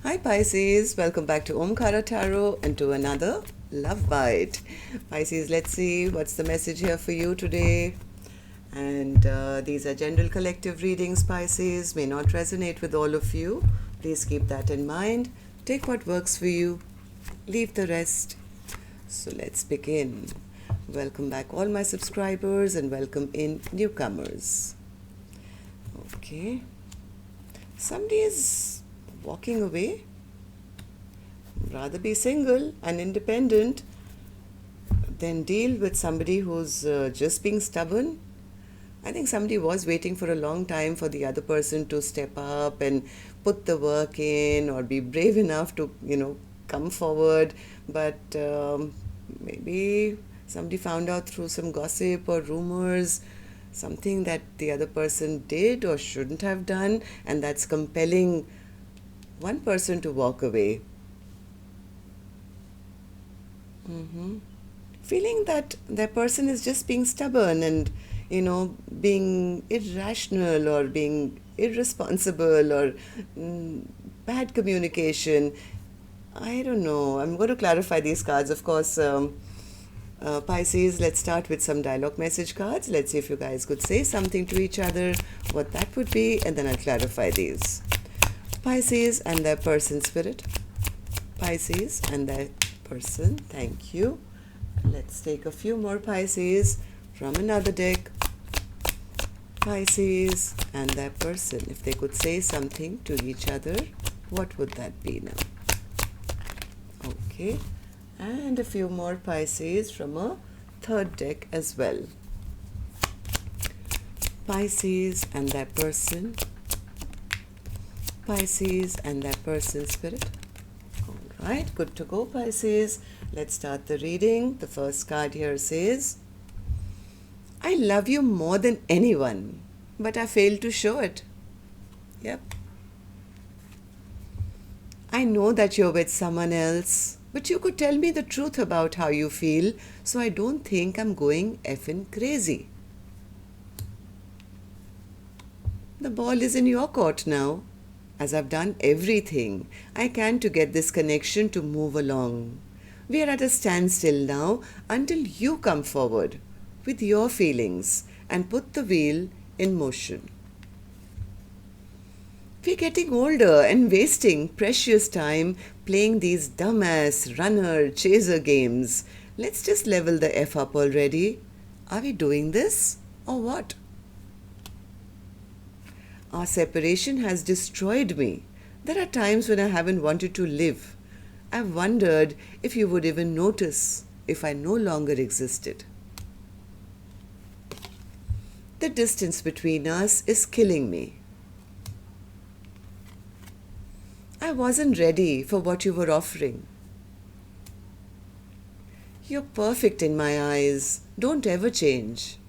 Hi Pisces, welcome back to Omkaratarot and to another Love Bite. Pisces, let's see what's the message here for you today. And these are general collective readings, Pisces, may not resonate with all of you. Please keep that in mind. Take what works for you, leave the rest. So let's begin. Welcome back all my subscribers and welcome in newcomers. Okay. Somebody is walking away. Rather be single and independent than deal with somebody who's just being stubborn. I think somebody was waiting for a long time for the other person to step up and put the work in or be brave enough to, come forward. But maybe somebody found out through some gossip or rumors something that the other person did or shouldn't have done, and that's compelling one person to walk away. Feeling that that person is just being stubborn and, being irrational or being irresponsible or bad communication. I don't know. I'm going to clarify these cards, of course. Pisces, let's start with some dialogue message cards. Let's see if you guys could say something to each other, what that would be, and then I'll clarify these. Pisces and their person spirit. Pisces and their person, thank you. Let's take a few more Pisces from another deck. Pisces and their person, if they could say something to each other, what would that be now? Okay. And a few more Pisces from a third deck as well. Pisces and their person. Pisces and their person spirit. All right, good to go, Pisces. Let's start the reading. The first card here says, I love you more than anyone, but I failed to show it. Yep. I know that you're with someone else, but you could tell me the truth about how you feel, so I don't think I'm going effing crazy. The ball is in your court now, as I've done everything I can to get this connection to move along. We are at a standstill now until you come forward with your feelings and put the wheel in motion. We're getting older and wasting precious time playing these dumbass runner-chaser games. Let's just level the F up already. Are we doing this or what? Our separation has destroyed me. There are times when I haven't wanted to live. I've wondered if you would even notice if I no longer existed. The distance between us is killing me. I wasn't ready for what you were offering. You're perfect in my eyes. Don't ever change.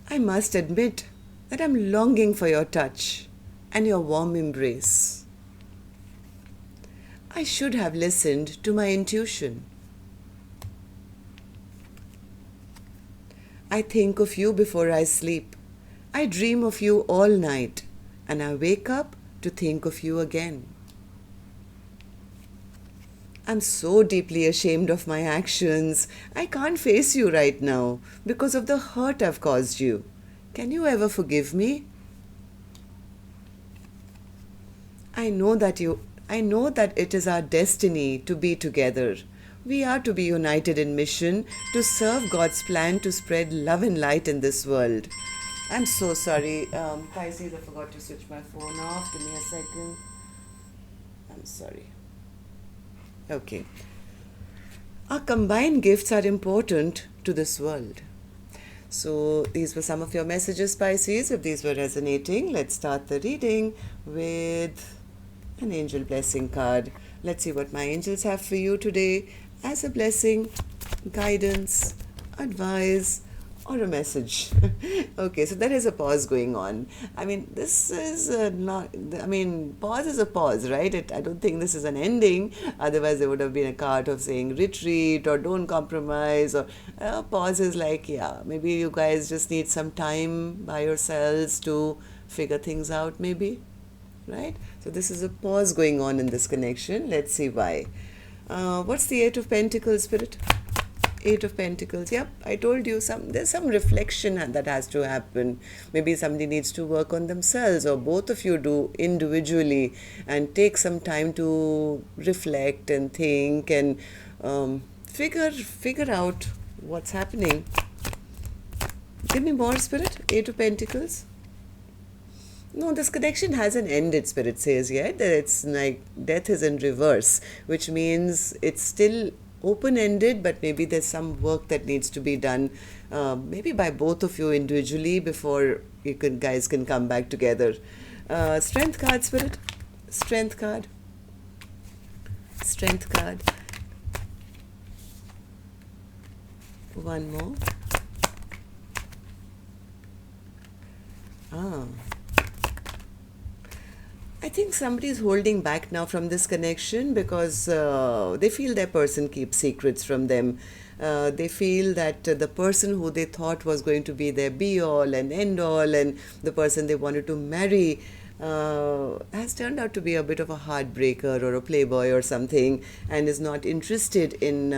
I must admit that I'm longing for your touch and your warm embrace. I should have listened to my intuition. I think of you before I sleep. I dream of you all night. And I wake up to think of you again. I'm so deeply ashamed of my actions. I can't face you right now because of the hurt I've caused you. Can you ever forgive me? I know that it is our destiny to be together. We are to be united in mission to serve God's plan to spread love and light in this world. I'm so sorry, Pisces, I forgot to switch my phone off. Give me a second. I'm sorry. Okay. Our combined gifts are important to this world. So these were some of your messages, Pisces. If these were resonating, let's start the reading with an angel blessing card. Let's see what my angels have for you today as a blessing, guidance, advice, or a message. Okay, so there is a pause going on. I mean, this is pause is a pause, right? I don't think this is an ending. Otherwise, there would have been a card of saying retreat or don't compromise. Or pause is like, yeah, maybe you guys just need some time by yourselves to figure things out, maybe. right? So this is a pause going on in this connection. Let's see why. What's the Eight of Pentacles, Spirit? Eight of Pentacles. Yep, I told you there's some reflection that has to happen. Maybe somebody needs to work on themselves, or both of you do individually, and take some time to reflect and think and figure out what's happening. Give me more, Spirit. Eight of Pentacles. No, this connection hasn't ended, Spirit says yet. It's like death is in reverse, which means it's still open-ended, but maybe there's some work that needs to be done, maybe by both of you individually, before guys can come back together. Strength card, Spirit. Strength card. Strength card. One more. I think somebody is holding back now from this connection because they feel their person keeps secrets from them. They feel that the person who they thought was going to be their be-all and end-all, and the person they wanted to marry, has turned out to be a bit of a heartbreaker or a playboy or something, and is not interested in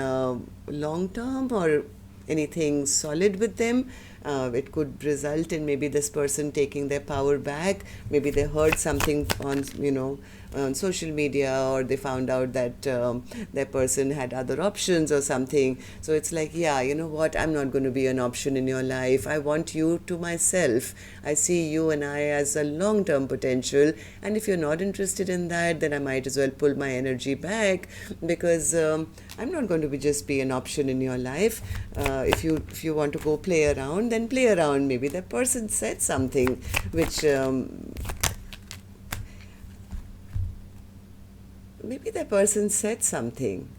long-term or anything solid with them. It could result in maybe this person taking their power back. Maybe they heard something on social media, or they found out that their person had other options or something. So it's like, yeah, you know what, I'm not going to be an option in your life. I want you to myself. I see you and I as a long-term potential, and if you're not interested in that, then I might as well pull my energy back, because I'm not going to just be an option in your life. If you want to go play around, then play around. Maybe that person said something which maybe that person said something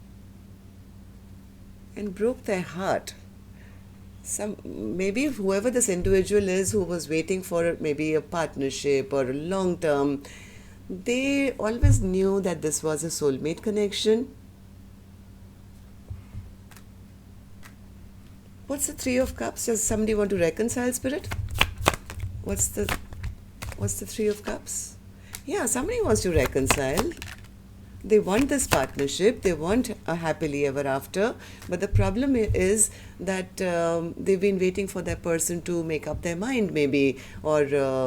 and broke their heart. Maybe whoever this individual is, who was waiting for maybe a partnership or a long term, they always knew that this was a soulmate connection. What's the Three of Cups? Does somebody want to reconcile, Spirit? What's the Three of Cups? Yeah, somebody wants to reconcile. They want this partnership. They want a happily ever after. But the problem is that they've been waiting for that person to make up their mind, maybe, or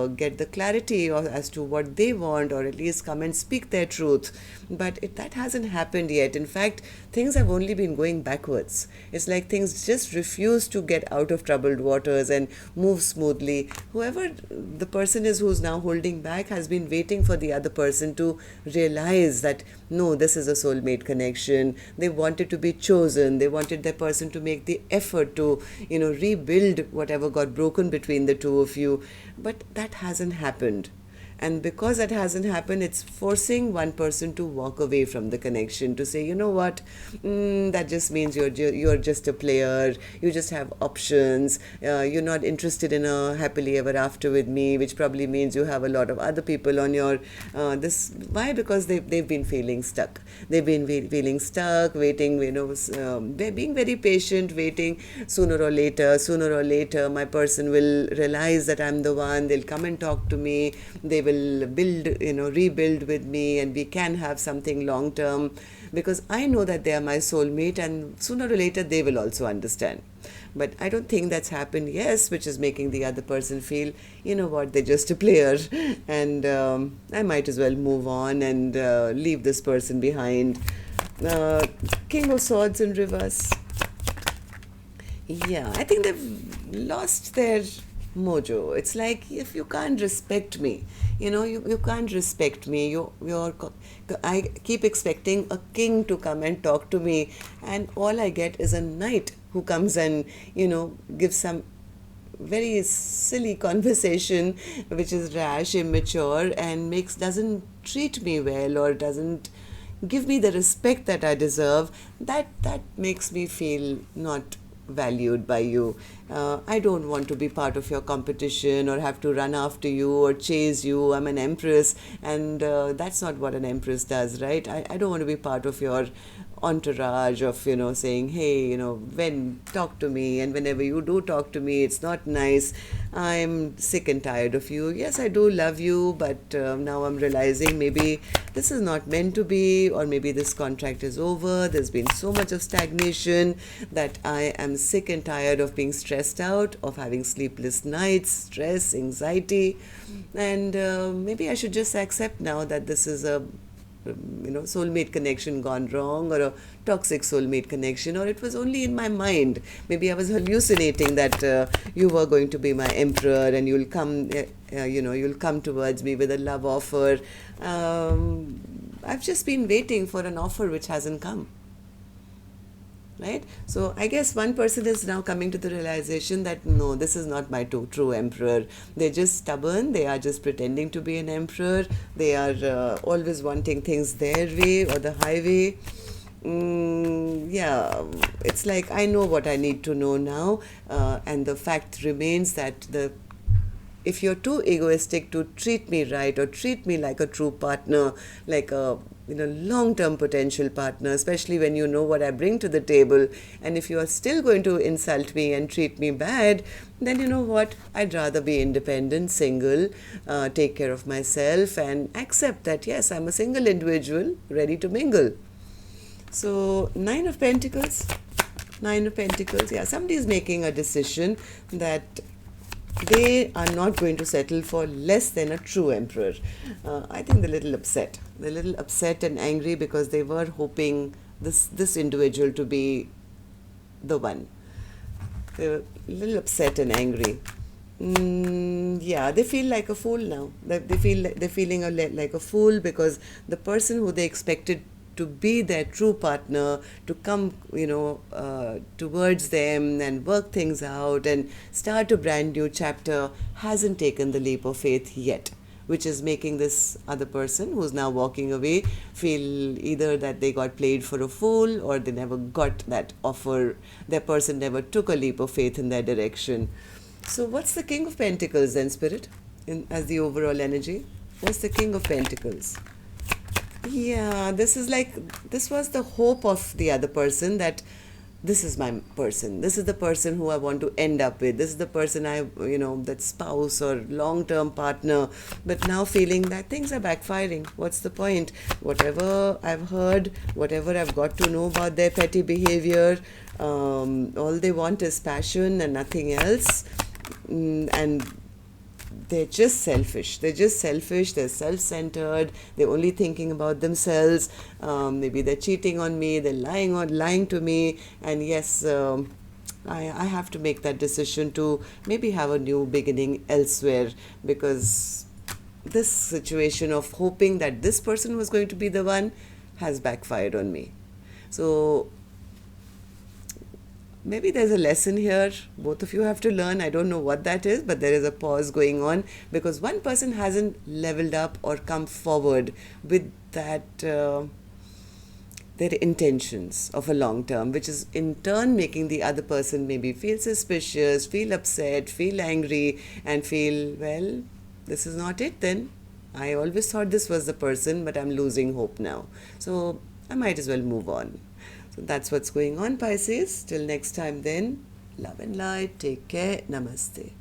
get the clarity as to what they want, or at least come and speak their truth. But that hasn't happened yet. In fact, things have only been going backwards. It's like things just refuse to get out of troubled waters and move smoothly. Whoever the person is who's now holding back has been waiting for the other person to realize that, no, this is a soulmate connection. They wanted to be chosen. They wanted their person to make the effort to, rebuild whatever got broken between the two of you. But that hasn't happened. And because that hasn't happened, it's forcing one person to walk away from the connection, to say, you know what, that just means you're just a player, you just have options, you're not interested in a happily ever after with me, which probably means you have a lot of other people on your, why? Because they've been feeling stuck. They've been feeling stuck, waiting, they're being very patient, waiting. Sooner or later, my person will realize that I'm the one, they'll come and talk to me, they will rebuild with me, and we can have something long term, because I know that they are my soulmate, and sooner or later they will also understand. But I don't think that's happened, yes, which is making the other person feel, you know what, they're just a player, and I might as well move on and leave this person behind. King of Swords in reverse. Yeah, I think they've lost their mojo. It's like, if you can't respect me, you can't respect me. I keep expecting a king to come and talk to me, and all I get is a knight who comes and gives some very silly conversation, which is rash, immature, and doesn't treat me well, or doesn't give me the respect that I deserve. That makes me feel not valued by you. I don't want to be part of your competition, or have to run after you or chase you. I'm an empress, and that's not what an empress does, right? I don't want to be part of your entourage of, saying, hey, talk to me, and whenever you do talk to me, it's not nice. I'm sick and tired of you. Yes, I do love you, but now I'm realizing maybe this is not meant to be, or maybe this contract is over. There's been so much of stagnation that I am sick and tired of being stressed out, of having sleepless nights, stress, anxiety, and maybe I should just accept now that this is a soulmate connection gone wrong, or a toxic soulmate connection, or it was only in my mind. Maybe I was hallucinating that you were going to be my emperor, and you'll come towards me with a love offer. I've just been waiting for an offer which hasn't come. Right? So I guess one person is now coming to the realization that no, this is not my true emperor. They're just stubborn. They are just pretending to be an emperor. They are always wanting things their way or the highway. Yeah, it's like I know what I need to know now, and the fact remains that if you're too egoistic to treat me right or treat me like a true partner, like a long-term potential partner, especially when you know what I bring to the table, and if you are still going to insult me and treat me bad, then you know what? I'd rather be independent, single, take care of myself, and accept that yes, I'm a single individual ready to mingle. So Nine of Pentacles, yeah, somebody is making a decision that they are not going to settle for less than a true emperor. I think they're a little upset. They're a little upset and angry because they were hoping this individual to be the one. They're a little upset and angry. Yeah, they feel like a fool now. They're feeling like a fool because the person who they expected to be their true partner, to come, towards them and work things out and start a brand new chapter, hasn't taken the leap of faith yet, which is making this other person who's now walking away feel either that they got played for a fool, or they never got that offer. Their person never took a leap of faith in their direction. So what's the King of Pentacles then, Spirit, as the overall energy? What's the King of Pentacles? Yeah, this was the hope of the other person, that this is my person. This is the person who I want to end up with. This is the person that spouse or long-term partner. But now feeling that things are backfiring. What's the point? Whatever I've heard, whatever I've got to know about their petty behavior, all they want is passion and nothing else. And they're just selfish. They're self-centered. They're only thinking about themselves. Maybe they're cheating on me. They're lying to me. And yes, I have to make that decision to maybe have a new beginning elsewhere, because this situation of hoping that this person was going to be the one has backfired on me. So maybe there's a lesson here. Both of you have to learn. I don't know what that is, but there is a pause going on because one person hasn't leveled up or come forward with that their intentions of a long term, which is in turn making the other person maybe feel suspicious, feel upset, feel angry, and feel, well, this is not it then. I always thought this was the person, but I'm losing hope now. So I might as well move on. So that's what's going on, Pisces. Till next time then, love and light. Take care. Namaste.